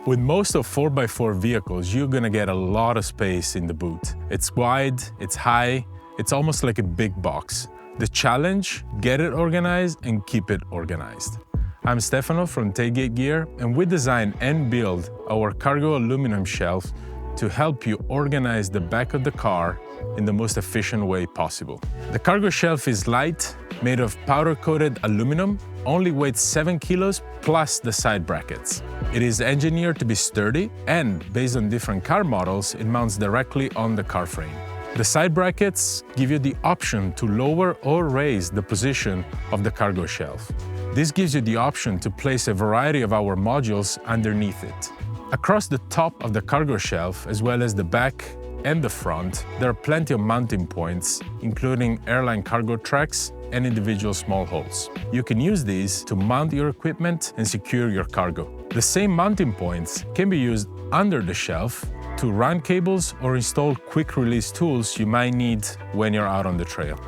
With most of 4x4 vehicles, you're gonna get a lot of space in the boot. It's wide, it's high, it's almost like a big box. The challenge, get it organized and keep it organized. I'm Stefano from Tailgate Gear, and we design and build our cargo aluminum shelf to help you organize the back of the car in the most efficient way possible. The cargo shelf is light, made of powder-coated aluminum, only weighs 7 kilos plus the side brackets. It is engineered to be sturdy, and based on different car models, it mounts directly on the car frame. The side brackets give you the option to lower or raise the position of the cargo shelf. This gives you the option to place a variety of our modules underneath it. Across the top of the cargo shelf, as well as the back and the front, there are plenty of mounting points, including airline cargo tracks and individual small holes. You can use these to mount your equipment and secure your cargo. The same mounting points can be used under the shelf to run cables or install quick-release tools you might need when you're out on the trail.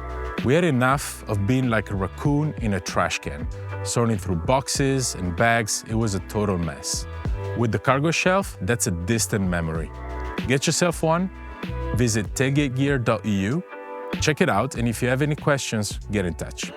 We had enough of being like a raccoon in a trash can, sorting through boxes and bags. It was a total mess. With the cargo shelf, that's a distant memory. Get yourself one, visit tailgategear.eu, check it out, and if you have any questions, get in touch.